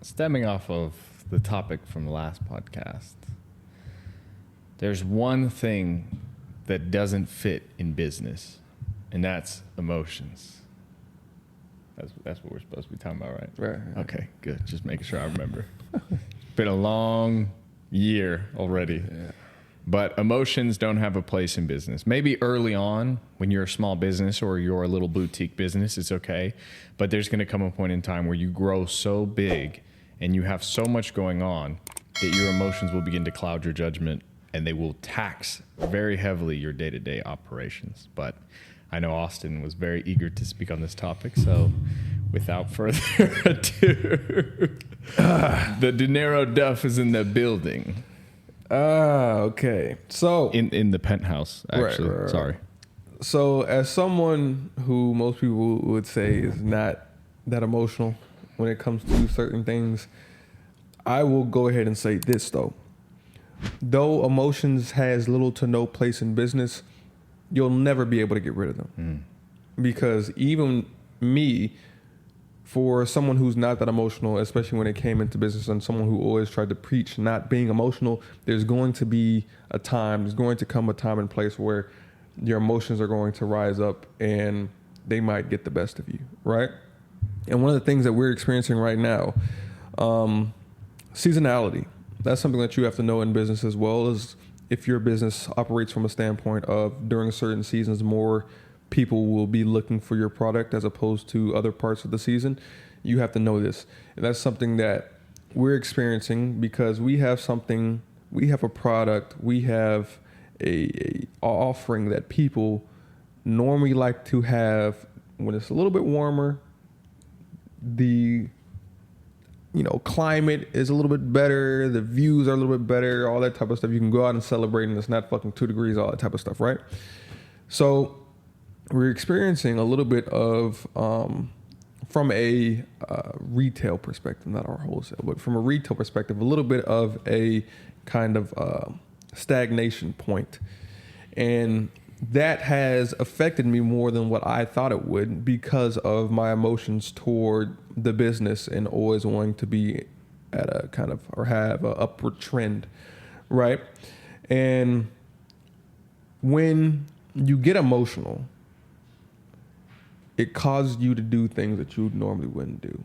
stemming off of the topic from the last podcast, there's one thing that doesn't fit in business, and that's emotions. That's what we're supposed to be talking about, right? Right. Okay, good. Just making sure I remember. It's been a long year already. Yeah. But emotions don't have a place in business. Maybe early on when you're a small business or you're a little boutique business, it's okay. But there's going to come a point in time where you grow so big and you have so much going on that your emotions will begin to cloud your judgment and they will tax very heavily your day-to-day operations. But I know Austin was very eager to speak on this topic, so without further ado, the Dinero Duff is in the building. Okay. So In the penthouse, actually. Right. Sorry. So as someone who most people would say is not that emotional when it comes to certain things, I will go ahead and say this though. Though emotions has little to no place in business, you'll never be able to get rid of them. Because even me, for someone who's not that emotional, especially when it came into business, and someone who always tried to preach not being emotional, there's going to come a time and place where your emotions are going to rise up and they might get the best of you, right? And one of the things that we're experiencing right now, seasonality. That's something that you have to know in business as well, as if your business operates from a standpoint of during certain seasons, more people will be looking for your product as opposed to other parts of the season. You have to know this. And that's something that we're experiencing because we have a product, we have a offering that people normally like to have when it's a little bit warmer. The climate is a little bit better, the views are a little bit better, all that type of stuff. You can go out and celebrate and it's not fucking 2 degrees, all that type of stuff, right? So we're experiencing a little bit of, from a retail perspective, not our wholesale, but from a retail perspective, a little bit of a kind of stagnation point. And that has affected me more than what I thought it would because of my emotions toward the business and always wanting to be at a kind of, or have an upward trend, right? And when you get emotional, it causes you to do things that you normally wouldn't do.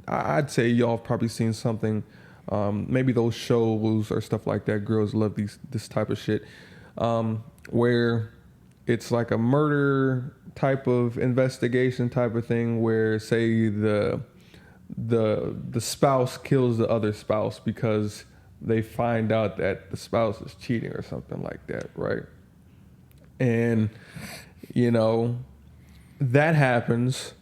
I'd say y'all have probably seen something, maybe those shows or stuff like that. Girls love this type of shit, where it's like a murder type of investigation type of thing where say the spouse kills the other spouse because they find out that the spouse is cheating or something like that, right? And that happens,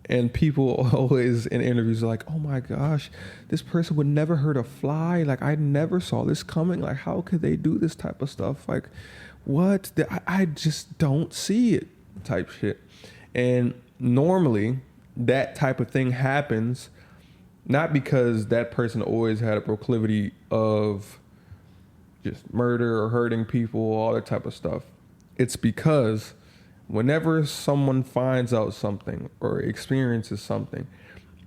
and people always in interviews are like, oh my gosh, this person would never hurt a fly. Like, I never saw this coming. Like, how could they do this type of stuff? Like, what? I just don't see it type shit. And normally that type of thing happens not because that person always had a proclivity of just murder or hurting people, all that type of stuff. It's because whenever someone finds out something or experiences something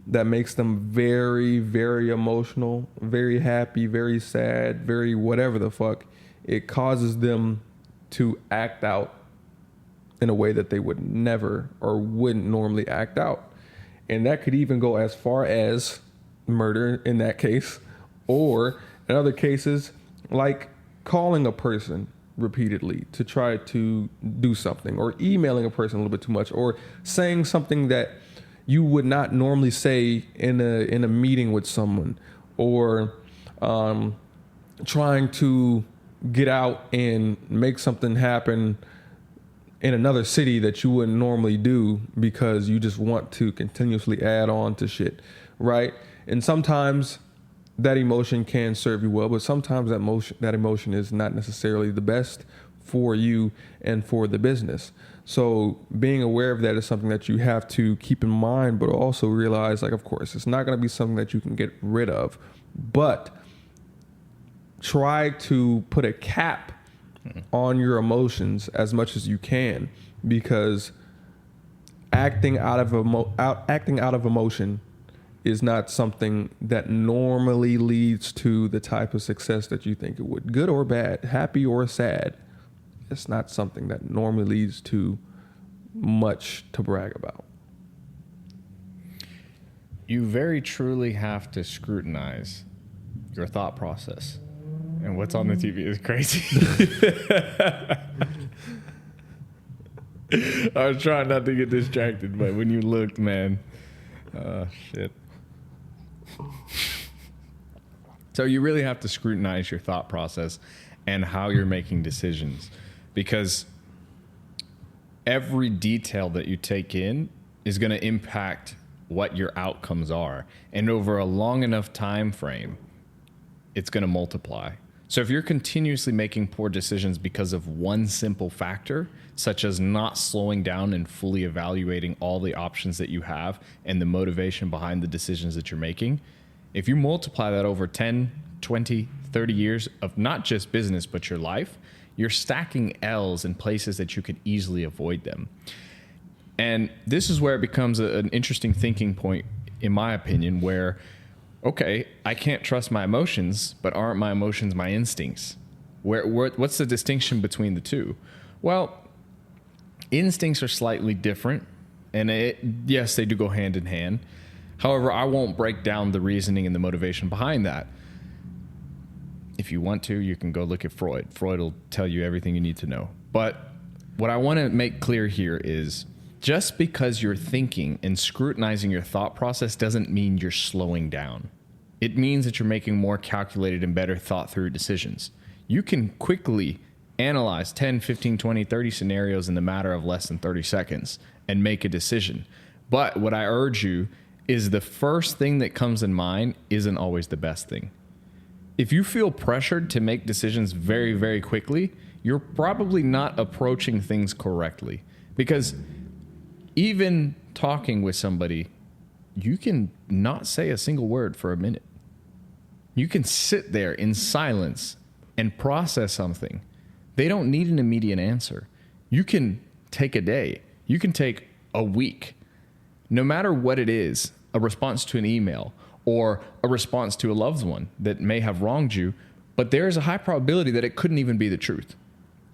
that makes them very, very emotional, very happy, very sad, very whatever the fuck, it causes them to act out in a way that they would never or wouldn't normally act out. And that could even go as far as murder in that case, or in other cases, like calling a person repeatedly to try to do something, or emailing a person a little bit too much, or saying something that you would not normally say in a meeting with someone, or trying to get out and make something happen in another city that you wouldn't normally do because you just want to continuously add on to shit, right? And sometimes that emotion can serve you well, but sometimes that emotion is not necessarily the best for you and for the business. So being aware of that is something that you have to keep in mind, but also realize, like, of course, it's not going to be something that you can get rid of, but try to put a cap on your emotions as much as you can, because acting out of emotion is not something that normally leads to the type of success that you think it would. Good or bad, happy or sad, it's not something that normally leads to much to brag about. You very truly have to scrutinize your thought process. And what's on the TV is crazy. I was trying not to get distracted, but when you looked, man, shit. So you really have to scrutinize your thought process and how you're making decisions, because every detail that you take in is going to impact what your outcomes are. And over a long enough time frame, it's going to multiply. So if you're continuously making poor decisions because of one simple factor, such as not slowing down and fully evaluating all the options that you have and the motivation behind the decisions that you're making, if you multiply that over 10, 20, 30 years of not just business, but your life, you're stacking L's in places that you could easily avoid them. And this is where it becomes an interesting thinking point, in my opinion, where, okay, I can't trust my emotions, but aren't my emotions my instincts? What's the distinction between the two? Well, instincts are slightly different, and yes, they do go hand in hand. However, I won't break down the reasoning and the motivation behind that. If you want to, you can go look at Freud. Freud will tell you everything you need to know. But what I want to make clear here is, just because you're thinking and scrutinizing your thought process doesn't mean you're slowing down. It means that you're making more calculated and better thought through decisions. You can quickly analyze 10, 15, 20, 30 scenarios in the matter of less than 30 seconds and make a decision. But what I urge you is the first thing that comes in mind isn't always the best thing. If you feel pressured to make decisions very, very quickly, you're probably not approaching things correctly. Because even talking with somebody, you can not say a single word for a minute. You can sit there in silence and process something. They don't need an immediate answer. You can take a day. You can take a week. No matter what it is, a response to an email or a response to a loved one that may have wronged you, but there is a high probability that it couldn't even be the truth.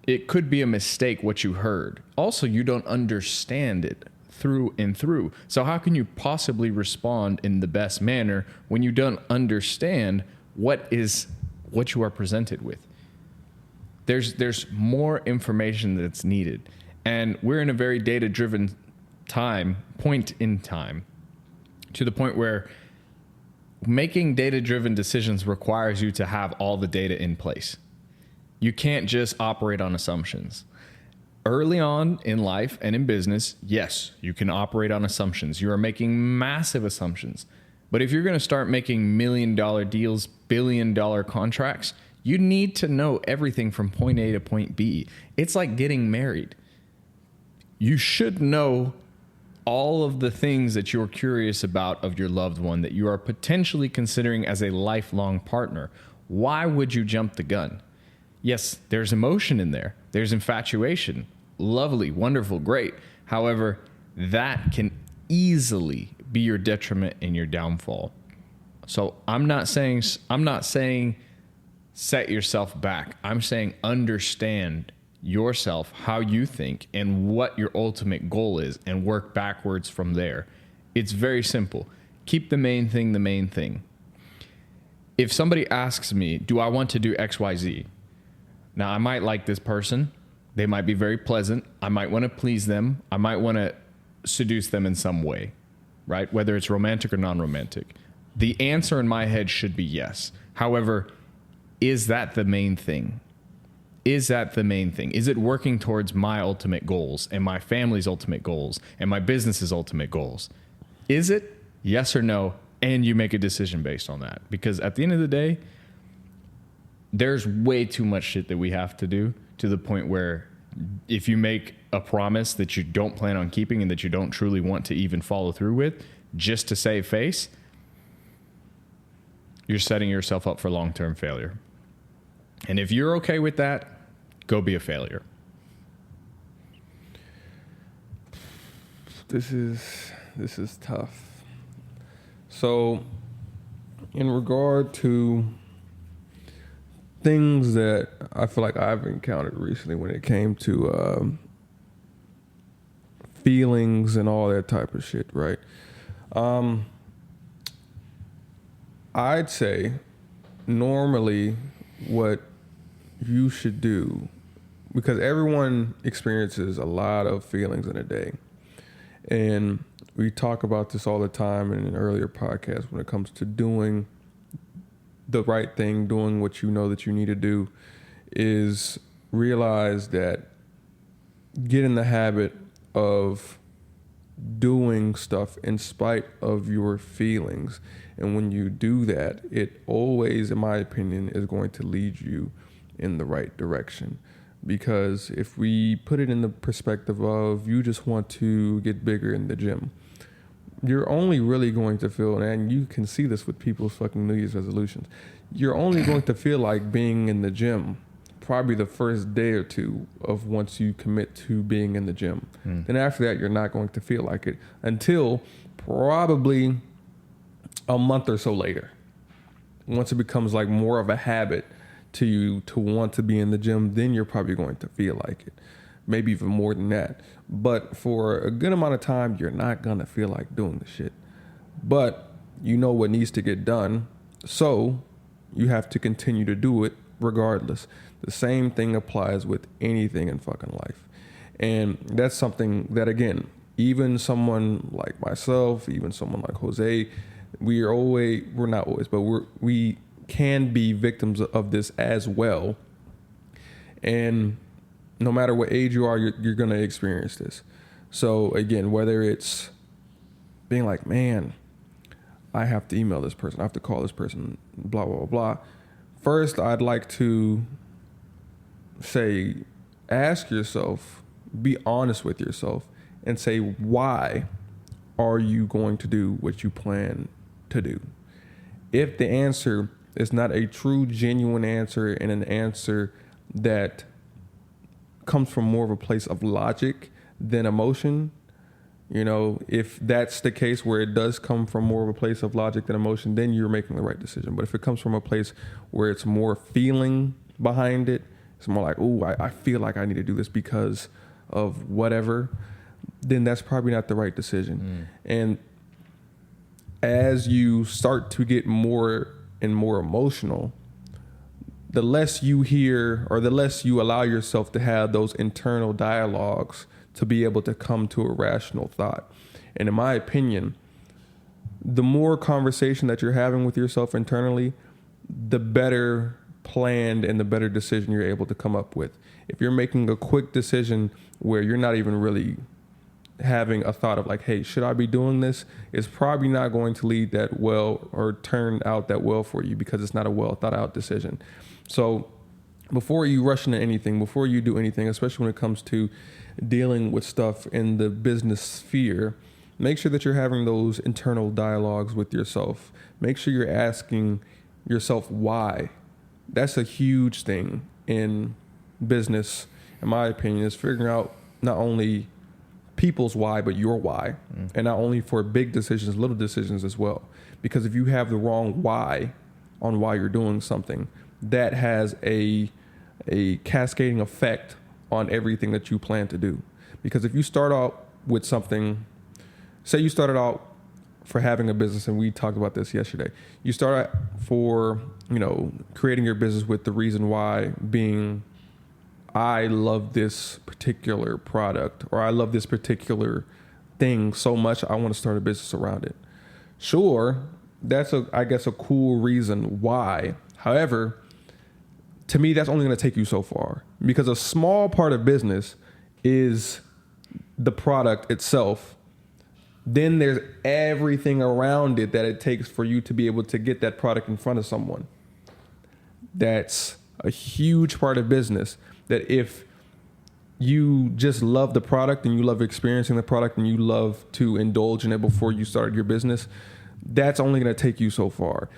It could be a mistake what you heard. Also, you don't understand it through and through. So how can you possibly respond in the best manner when you don't understand what you are presented with? There's more information that's needed. And we're in a very data-driven point in time, to the point where making data-driven decisions requires you to have all the data in place. You can't just operate on assumptions. Early on in life and in business, yes, you can operate on assumptions. You are making massive assumptions. But if you're going to start making $1 million deals, $1 billion contracts, you need to know everything from point A to point B. It's like getting married. You should know all of the things that you're curious about of your loved one that you are potentially considering as a lifelong partner. Why would you jump the gun? Yes, there's emotion in there. There's infatuation. Lovely, wonderful, great. However, that can easily be your detriment and your downfall. So I'm not saying set yourself back. I'm saying understand yourself, how you think, and what your ultimate goal is, and work backwards from there. It's very simple. Keep the main thing the main thing. If somebody asks me, do I want to do XYZ? Now, I might like this person. They might be very pleasant. I might want to please them. I might want to seduce them in some way, right? Whether it's romantic or non-romantic. The answer in my head should be yes. However, is that the main thing? Is that the main thing? Is it working towards my ultimate goals and my family's ultimate goals and my business's ultimate goals? Is it? Yes or no? And you make a decision based on that. Because at the end of the day, there's way too much shit that we have to do, to the point where if you make a promise that you don't plan on keeping and that you don't truly want to even follow through with, just to save face, you're setting yourself up for long-term failure. And if you're okay with that, go be a failure. This is tough. So, in regard to things that I feel like I've encountered recently when it came to feelings and all that type of shit, right? I'd say normally what you should do, because everyone experiences a lot of feelings in a day. And we talk about this all the time in an earlier podcast when it comes to doing the right thing, doing what you know that you need to do, is realize that get in the habit of doing stuff in spite of your feelings. And when you do that, it always, in my opinion, is going to lead you in the right direction. Because if we put it in the perspective of you just want to get bigger in the gym, you're only really going to feel, and you can see this with people's fucking New Year's resolutions, you're only going to feel like being in the gym probably the first day or two of once you commit to being in the gym. Then after that, you're not going to feel like it until probably a month or so later. Once it becomes like more of a habit to you to want to be in the gym, then you're probably going to feel like it. Maybe even more than that. But for a good amount of time, you're not going to feel like doing the shit. But you know what needs to get done, so you have to continue to do it regardless. The same thing applies with anything in fucking life. And that's something that, again, even someone like myself, even someone like Jose, we're not always, but we can be victims of this as well. And no matter what age you are, you're going to experience this. So again, whether it's being like, man, I have to email this person, I have to call this person, blah, blah, blah, blah. First, I'd like to say, ask yourself, be honest with yourself, and say, why are you going to do what you plan to do? If the answer is not a true, genuine answer and an answer that comes from more of a place of logic than emotion, if that's the case where it does come from more of a place of logic than emotion, then you're making the right decision. But if it comes from a place where it's more feeling behind it, it's more like, ooh, I feel like I need to do this because of whatever, then that's probably not the right decision. And as you start to get more and more emotional, the less you hear or the less you allow yourself to have those internal dialogues to be able to come to a rational thought. And in my opinion, the more conversation that you're having with yourself internally, the better planned and the better decision you're able to come up with. If you're making a quick decision where you're not even really having a thought of like, hey, should I be doing this? It's probably not going to lead that well or turn out that well for you because it's not a well thought out decision. So before you rush into anything, before you do anything, especially when it comes to dealing with stuff in the business sphere, make sure that you're having those internal dialogues with yourself. Make sure you're asking yourself why. That's a huge thing in business, in my opinion, is figuring out not only people's why, but your why. And not only for big decisions, little decisions as well. Because if you have the wrong why on why you're doing something, that has a cascading effect on everything that you plan to do. Because if you start out with something, say you started out for having a business, and we talked about this yesterday. You start out for, creating your business with the reason why being, I love this particular product, or I love this particular thing so much, I want to start a business around it. Sure, that's I guess a cool reason why. However, to me, that's only going to take you so far, because a small part of business is the product itself. Then there's everything around it that it takes for you to be able to get that product in front of someone. That's a huge part of business, that if you just love the product and you love experiencing the product and you love to indulge in it before you started your business, that's only going to take you so far.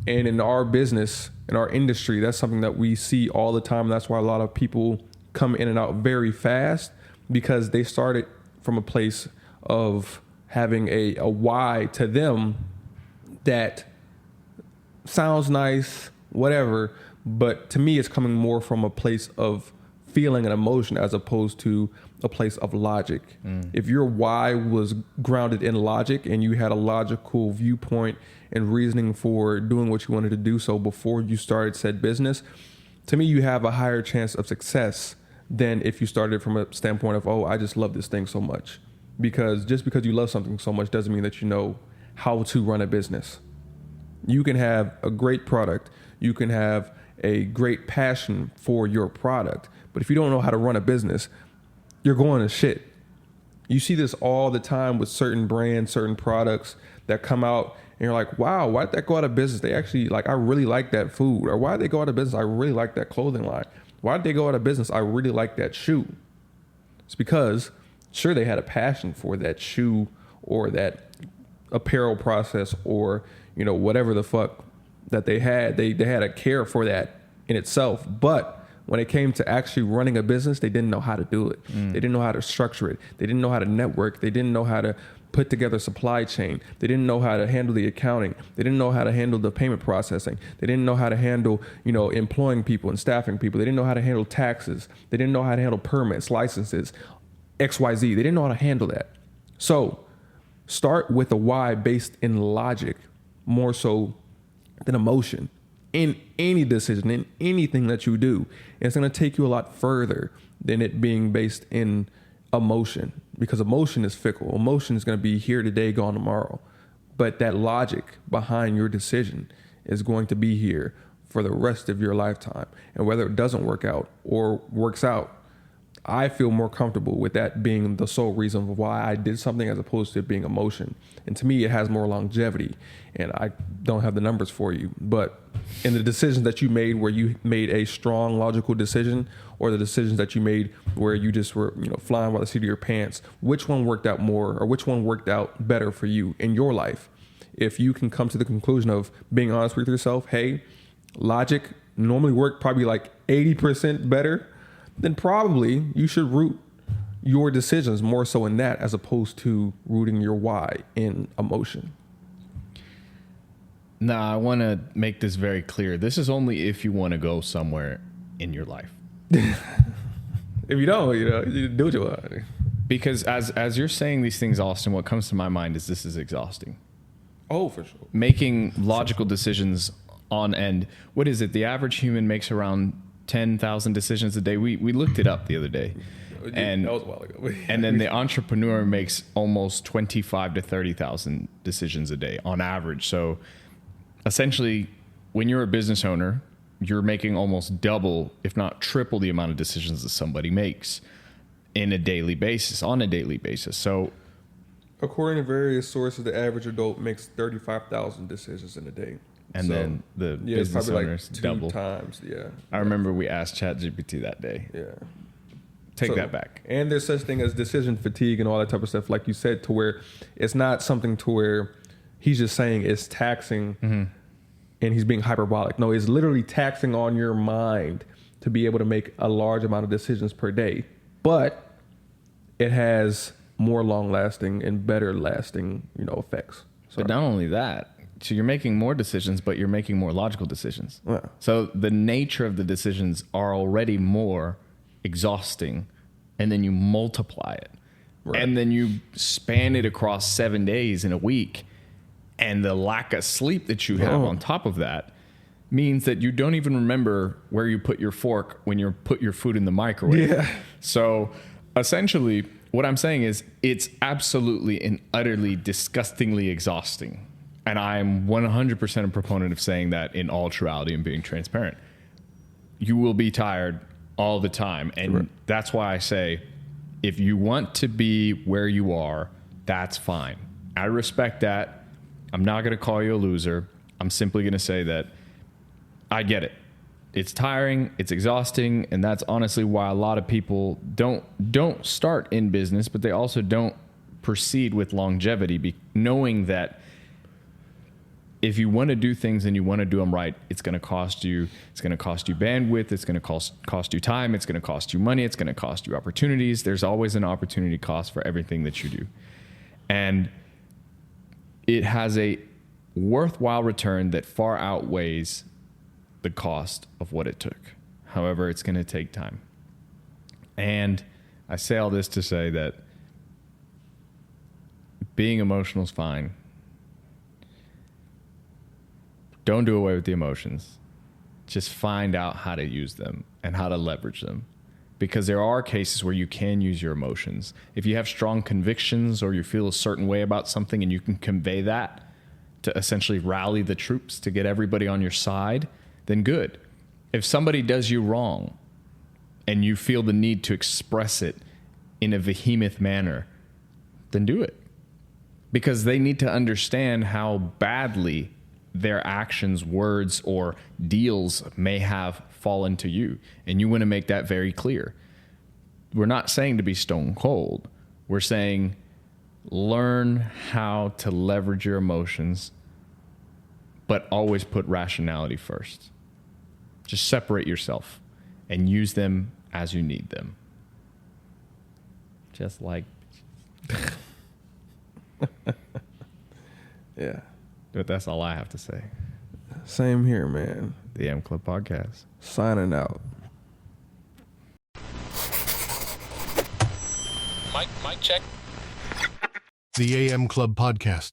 And in our business, in our industry, that's something that we see all the time. That's why a lot of people come in and out very fast, because they started from a place of having a why to them that sounds nice, whatever, but to me it's coming more from a place of feeling and emotion as opposed to a place of logic. If your why was grounded in logic and you had a logical viewpoint and reasoning for doing what you wanted to do so before you started said business, to me you have a higher chance of success than if you started from a standpoint of, oh, I just love this thing so much. Because just because you love something so much doesn't mean that you know how to run a business. You can have a great product. You can have a great passion for your product. But if you don't know how to run a business, you're going to shit. You see this all the time with certain brands, certain products that come out and you're like, wow, why'd that go out of business? They actually, like, I really like that food. Or why'd they go out of business? I really like that clothing line. Why'd they go out of business? I really like that shoe. It's because, sure, they had a passion for that shoe or that apparel process or, you know, whatever the fuck that they had. They had a care for that in itself. But when it came to actually running a business, they didn't know how to do it. They didn't know how to structure it. They didn't know how to network. They didn't know how to put together supply chain. They didn't know how to handle the accounting. They didn't know how to handle the payment processing. They didn't know how to handle, you know, employing people and staffing people. They didn't know how to handle taxes. They didn't know how to handle permits, licenses, XYZ. They didn't know how to handle that. So start with a why based in logic more so than emotion in any decision, in anything that you do. And it's going to take you a lot further than it being based in emotion, because emotion is fickle. Emotion is going to be here today, gone tomorrow. But that logic behind your decision is going to be here for the rest of your lifetime. And whether it doesn't work out or works out, I feel more comfortable with that being the sole reason of why I did something as opposed to it being emotion. And to me, it has more longevity. And I don't have the numbers for you, but in the decisions that you made where you made a strong logical decision, or the decisions that you made where you just were, you know, flying by the seat of your pants, which one worked out more, or which one worked out better for you in your life? If you can come to the conclusion of being honest with yourself, hey, logic normally worked probably like 80% better, then probably you should root your decisions more so in that as opposed to rooting your why in emotion. Now, I want to make this very clear. This is only if you want to go somewhere in your life. If you don't, you know, you do what you want. Because as you're saying these things, Austin, what comes to my mind is this is exhausting. Oh, for sure. Making logical decisions on end. What is it? The average human makes around 10,000 decisions a day. We looked it up the other day. And that was a while ago. And then the entrepreneur makes almost 25 to 30,000 decisions a day on average. So essentially, when you're a business owner, you're making almost double, if not triple, the amount of decisions that somebody makes on a daily basis. So according to various sources, the average adult makes 35,000 decisions in a day. And so, then the business owners like double. Times, yeah. I remember we asked ChatGPT that day. Yeah. Take that back. And there's such thing as decision fatigue and all that type of stuff, like you said, to where it's not something to where he's just saying it's taxing and he's being hyperbolic. No, it's literally taxing on your mind to be able to make a large amount of decisions per day. But it has more long-lasting and better lasting, you know, effects. But not only that, so you're making more decisions, but you're making more logical decisions. Yeah. So the nature of the decisions are already more exhausting, and then you multiply it. Right. And then you span it across 7 days in a week. And the lack of sleep that you have on top of that means that you don't even remember where you put your fork when you put your food in the microwave. Yeah. So essentially, what I'm saying is it's absolutely and utterly disgustingly exhausting. And I'm 100% a proponent of saying that in all truality and being transparent. You will be tired all the time. And that's why I say, if you want to be where you are, that's fine. I respect that. I'm not going to call you a loser. I'm simply going to say that I get it. It's tiring, it's exhausting, and that's honestly why a lot of people don't start in business, but they also don't proceed with longevity, knowing that if you want to do things and you want to do them right, it's going to cost you. It's going to cost you bandwidth. It's going to cost you time. It's going to cost you money. It's going to cost you opportunities. There's always an opportunity cost for everything that you do, and it has a worthwhile return that far outweighs the cost of what it took. However, it's going to take time. And I say all this to say that being emotional is fine. Don't do away with the emotions. Just find out how to use them and how to leverage them. Because there are cases where you can use your emotions. If you have strong convictions or you feel a certain way about something and you can convey that to essentially rally the troops to get everybody on your side, then good. If somebody does you wrong and you feel the need to express it in a vehement manner, then do it. Because they need to understand how badly their actions, words, or deals may have fallen to you. And you want to make that very clear. We're not saying to be stone cold. We're saying learn how to leverage your emotions, but always put rationality first. Just separate yourself and use them as you need them. Just like... Yeah. But that's all I have to say. Same here, man. The AM Club Podcast. Signing out. Mic check. The AM Club Podcast.